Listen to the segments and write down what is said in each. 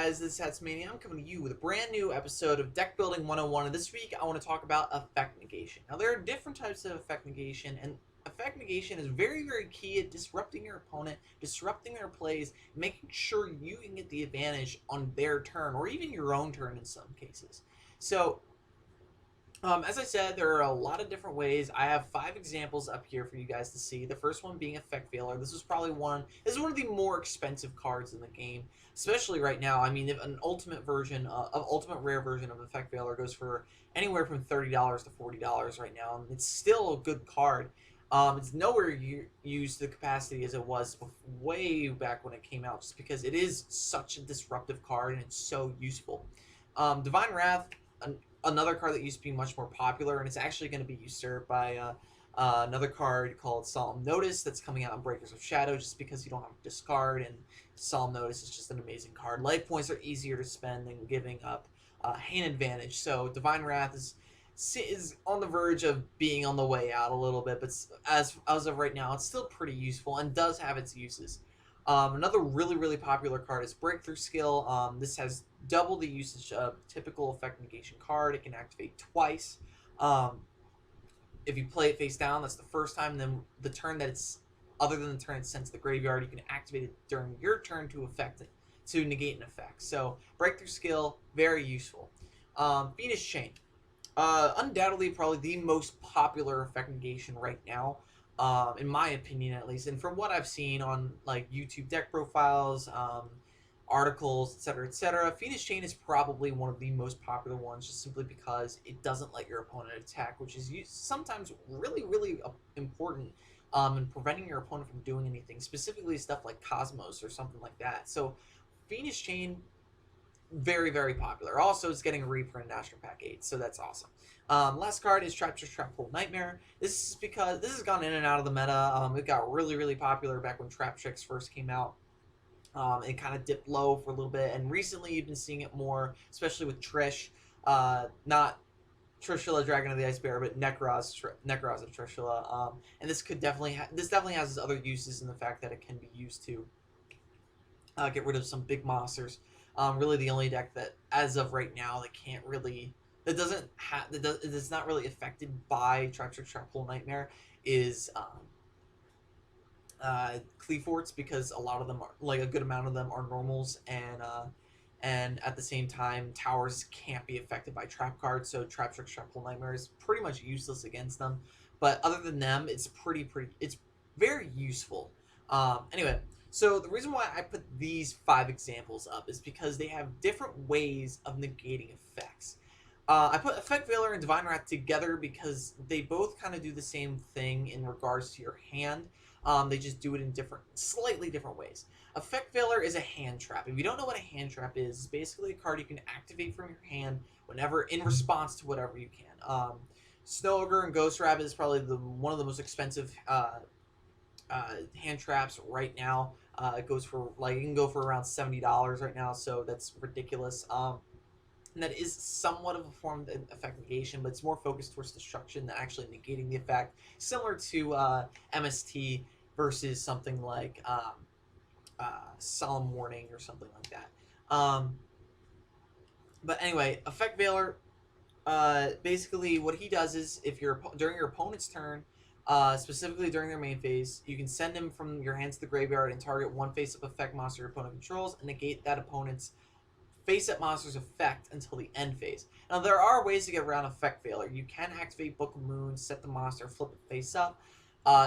guys, this is Hatsmania. I'm coming to you with a brand new episode of Deck Building 101, and this week I want to talk about effect negation. Now, there are different types of effect negation, and effect negation is very, very key at disrupting your opponent, disrupting their plays, making sure you can get the advantage on their turn, or even your own turn in some cases. So, as I said, there are a lot of different ways. I have 5 examples up here for you guys to see. The first one being Effect Veiler. This is one of the more expensive cards in the game, especially right now. I mean, if an ultimate version, ultimate rare version of Effect Veiler goes for anywhere from $30 to $40 right now, and it's still a good card. It's nowhere used to the capacity as it was way back when it came out, just because it is such a disruptive card and it's so useful. Divine Wrath, another card that used to be much more popular, and it's actually going to be usurped by another card called Solemn Notice that's coming out in Breakers of Shadow, just because you don't have to discard, and Solemn Notice is just an amazing card. Life points are easier to spend than giving up hand advantage, so Divine Wrath is on the verge of being on the way out a little bit, but as of right now, it's still pretty useful and does have its uses. Another really popular card is Breakthrough Skill. This has double the usage of typical effect negation card. It can activate twice. If you play it face down, that's the first time. Then the turn that it's other than the turn it's sent to the graveyard, you can activate it during your turn to negate an effect. So Breakthrough Skill, very useful. Phoenix Chain, undoubtedly probably the most popular effect negation right now. In my opinion, at least, and from what I've seen on like YouTube deck profiles, articles, etc., Phoenix Chain is probably one of the most popular ones, just simply because it doesn't let your opponent attack, which is sometimes really important in preventing your opponent from doing anything, specifically stuff like Cosmos or something like that. So Phoenix Chain, very popular. Also, it's getting a reprint in Astro Pack 8, so that's awesome. Last card is Trap Hole Nightmare. This is because this has gone in and out of the meta. It got really popular back when Trap Tricks first came out. It kind of dipped low for a little bit, and recently you've been seeing it more, especially with Trish. Not Trishula, Dragon of the Ice Bear, but Nekroz of Trishula. And this could definitely has its other uses in the fact that it can be used to get rid of some big monsters. Really, the only deck that, as of right now, that is not really affected by Trap Hole Nightmare is Cleaforts, because a lot of them are, like a good amount of them are normals, and at the same time towers can't be affected by trap cards, so Trap Hole Nightmare is pretty much useless against them. But other than them, it's it's very useful. Anyway, so the reason why I put these 5 examples up is because they have different ways of negating effects. I put Effect Veiler and Divine Wrath together because they both kind of do the same thing in regards to your hand. They just do it in slightly different ways. Effect Veiler is a hand trap. If you don't know what a hand trap is, it's basically a card you can activate from your hand whenever in response to whatever you can. Snow Ogre and Ghost Rabbit is probably one of the most expensive hand traps right now. It can go for around $70 right now, so that's ridiculous. And that is somewhat of a form of effect negation, but it's more focused towards destruction than actually negating the effect, similar to MST versus something like Solemn Warning or something like that. But anyway, Effect Veiler, basically what he does is, if during your opponent's turn, specifically during their main phase, you can send him from your hand to the graveyard and target one face-up effect monster your opponent controls and negate that opponent's face-up monster's effect until the end phase. Now, there are ways to get around Effect Veiler. You can activate Book of Moons, set the monster, flip it face up,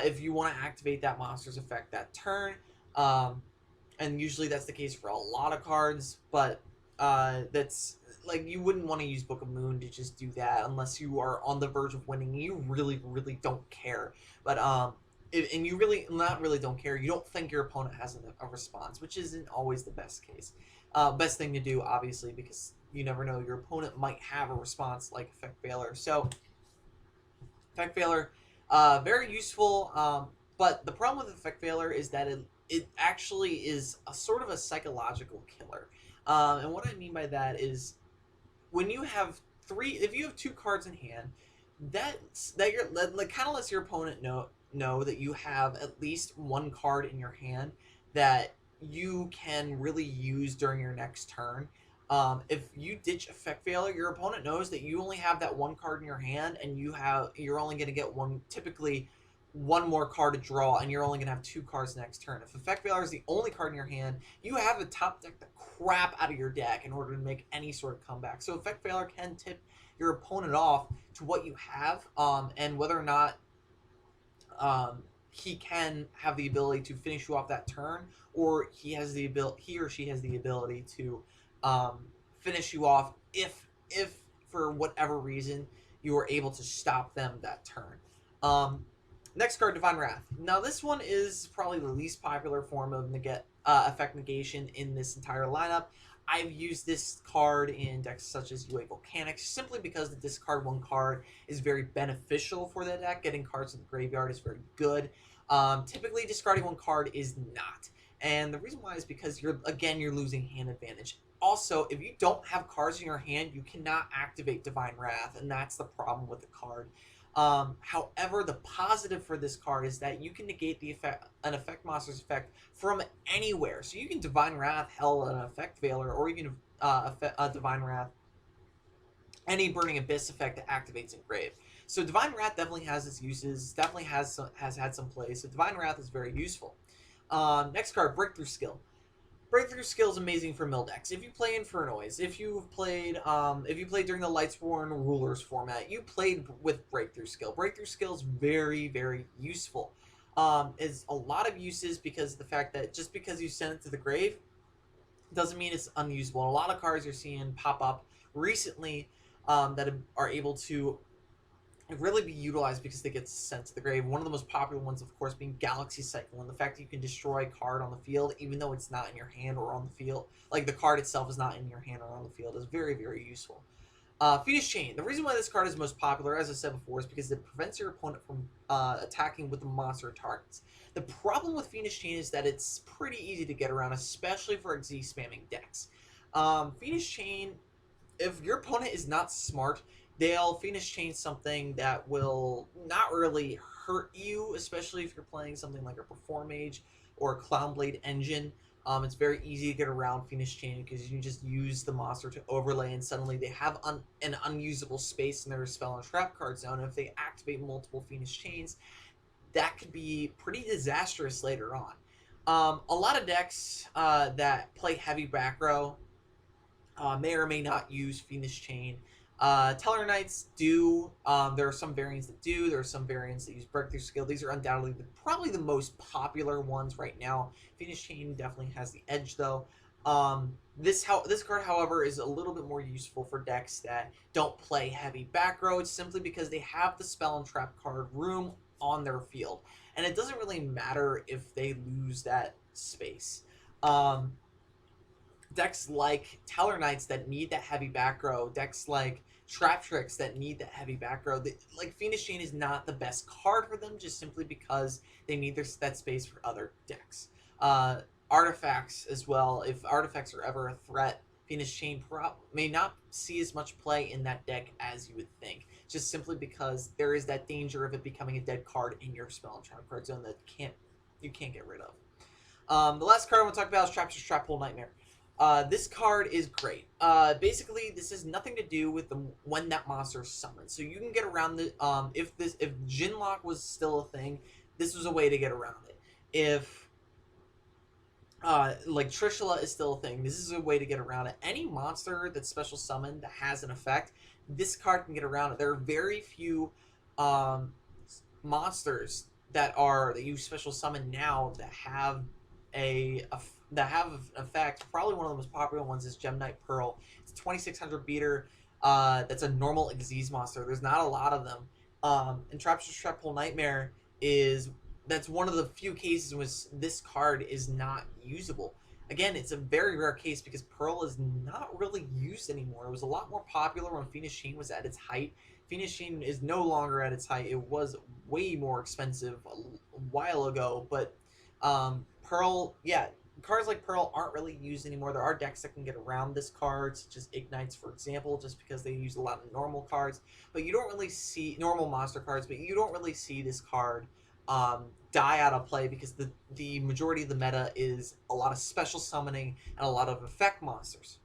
if you want to activate that monster's effect that turn. And usually that's the case for a lot of cards, but that's like, you wouldn't want to use Book of Moon to just do that unless you are on the verge of winning. You really don't care. But and you really don't care. You don't think your opponent has a response, which isn't always the best case. Best thing to do, obviously, because you never know, your opponent might have a response like Effect Veiler. So Effect Veiler, very useful. But the problem with Effect Veiler is that it actually is a sort of a psychological killer. And what I mean by that is, when you have if you have 2 cards in hand, that kind of lets your opponent know that you have at least one card in your hand that you can really use during your next turn. If you ditch Effect Failure, your opponent knows that you only have that one card in your hand, and you're only going to get typically one more card to draw, and you're only going to have 2 cards next turn. If Effect Failure is the only card in your hand, you have to top deck the crap out of your deck in order to make any sort of comeback. So Effect Failure can tip your opponent off to what you have, and whether or not he can have the ability to finish you off that turn, or he or she has the ability to finish you off if for whatever reason you are able to stop them that turn. Next card, Divine Wrath. Now this one is probably the least popular form of effect negation in this entire lineup. I've used this card in decks such as UA Volcanics simply because the discard 1 card is very beneficial for the deck. Getting cards in the graveyard is very good. Typically, discarding 1 card is not. And the reason why is because you're losing hand advantage. Also, if you don't have cards in your hand, you cannot activate Divine Wrath, and that's the problem with the card. However, the positive for this card is that you can negate an effect monster's effect from anywhere. So you can Divine Wrath, Hell, an Effect Veiler, or you can Divine Wrath any Burning Abyss effect that activates in grave. So Divine Wrath definitely has its uses, definitely has had some play. So Divine Wrath is very useful. Next card, Breakthrough Skill. Breakthrough Skill is amazing for mill decks. If you play Infernoids, if you played during the Lightsworn Rulers format, you played with Breakthrough Skill. Breakthrough Skill is very, very useful. It's a lot of uses because of the fact that just because you send it to the grave doesn't mean it's unusable. A lot of cards you're seeing pop up recently that are able to really be utilized because they get sent to the grave. One of the most popular ones, of course, being Galaxy Cycle, and the fact that you can destroy a card on the field, even though it's not in your hand or on the field, like the card itself is not in your hand or on the field, is very, very useful. Phoenix Chain. The reason why this card is most popular, as I said before, is because it prevents your opponent from attacking with the monster targets. The problem with Phoenix Chain is that it's pretty easy to get around, especially for Xyz spamming decks. Phoenix Chain, if your opponent is not smart, they'll Phoenix Chain something that will not really hurt you, especially if you're playing something like a Perform Mage or a Clownblade Engine. It's very easy to get around Phoenix Chain because you just use the monster to overlay, and suddenly they have an unusable space in their spell and trap card zone. And if they activate multiple Phoenix Chains, that could be pretty disastrous later on. A lot of decks that play heavy back row may or may not use Phoenix Chain. Teller Knights do. There are some variants that do. There are some variants that use Breakthrough Skill. These are undoubtedly probably the most popular ones right now. Phoenix Chain definitely has the edge, though. This card, however, is a little bit more useful for decks that don't play heavy back row. It's simply because they have the spell and trap card room on their field, and it doesn't really matter if they lose that space. Decks like Teller Knights that need that heavy back row, decks like Trap Tricks that need that heavy back row, like Phoenix Chain is not the best card for them, just simply because they need that space for other decks. Artifacts as well. If artifacts are ever a threat, Phoenix Chain may not see as much play in that deck as you would think, just simply because there is that danger of it becoming a dead card in your spell and trap card zone that you can't get rid of. The last card I want to talk about is Trapster's Trap Hole Nightmare. This card is great. Basically, this has nothing to do with when that monster is summoned. So you can get around the if Jinlock was still a thing, this was a way to get around it. If like Trishula is still a thing, this is a way to get around it. Any monster that's special summoned that has an effect, this card can get around it. There are very few monsters that you special summon now that have an effect. Probably one of the most popular ones is Gem Knight Pearl. It's a 2600 beater. That's a normal Xyz monster. There's not a lot of them. And Trapster's Trap Hole Nightmare that's one of the few cases in which this card is not usable. Again, it's a very rare case because Pearl is not really used anymore. It was a lot more popular when Phoenix Chain was at its height. Phoenix Chain is no longer at its height. It was way more expensive a while ago, but Pearl, yeah, cards like Pearl aren't really used anymore. There are decks that can get around this card, such as Ignites, for example, just because they use a lot of normal cards. But you don't really see normal monster cards, but you don't really see this card die out of play because the majority of the meta is a lot of special summoning and a lot of effect monsters.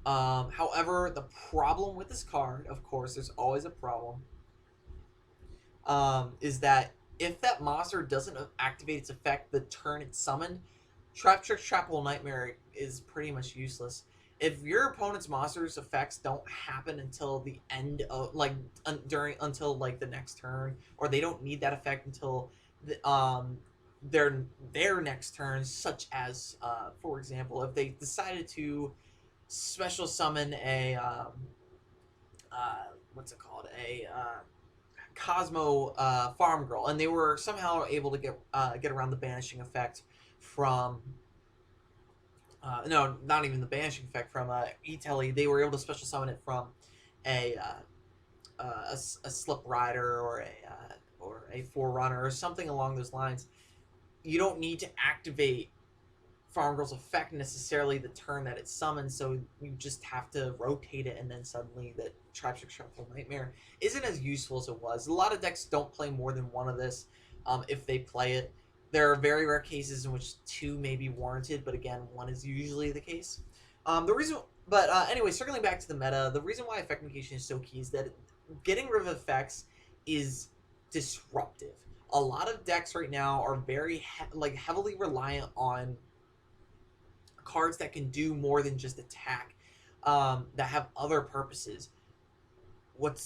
However, the problem with this card, of course, there's always a problem, is that if that monster doesn't activate its effect the turn it's summoned, Trap Trick Trap Hole Nightmare is pretty much useless. If your opponent's monster's effects don't happen until the end of until like the next turn, or they don't need that effect until their next turn, such as for example, if they decided to special summon a what's it called, a Cosmo Farm Girl, and they were somehow able to get around the banishing effect from no, not even the banishing effect from E-Telly. They were able to special summon it from a Slip Rider or a Forerunner or something along those lines. You don't need to activate Farm Girl's effect necessarily the turn that it's summoned, so you just have to rotate it, and then suddenly the Trap Trick Trap Hole Nightmare isn't as useful as it was. A lot of decks don't play more than one of this if they play it. There are very rare cases in which two may be warranted, but again, one is usually the case. Anyway, circling back to the meta, the reason why effect negation is so key is that getting rid of effects is disruptive. A lot of decks right now are very heavily reliant on cards that can do more than just attack, that have other purposes. What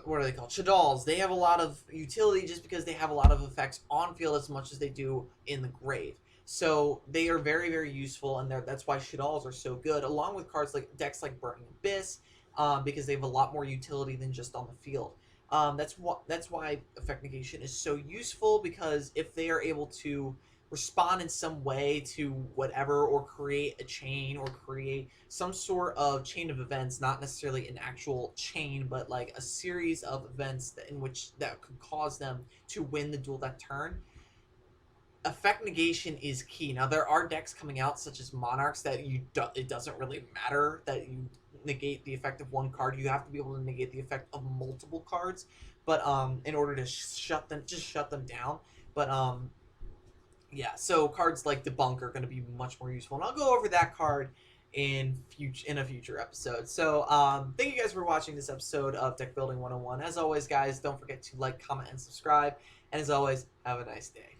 are they called? Shaddolls. They have a lot of utility just because they have a lot of effects on field as much as they do in the grave. So they are very, very useful, and that's why Shaddolls are so good, along with cards like decks like Burning Abyss, because they have a lot more utility than just on the field. That's why effect negation is so useful, because if they are able to respond in some way to whatever, or create a chain, or create some sort of chain of events, not necessarily an actual chain, but like a series of events that could cause them to win the duel that turn, effect negation is key. Now there are decks coming out such as Monarchs that it doesn't really matter that you negate the effect of one card. You have to be able to negate the effect of multiple cards, but in order to shut them down. But yeah, so cards like Debunk are going to be much more useful, and I'll go over that card in a future episode. So thank you guys for watching this episode of Deck Building 101. As always, guys, don't forget to like, comment, and subscribe. And as always, have a nice day.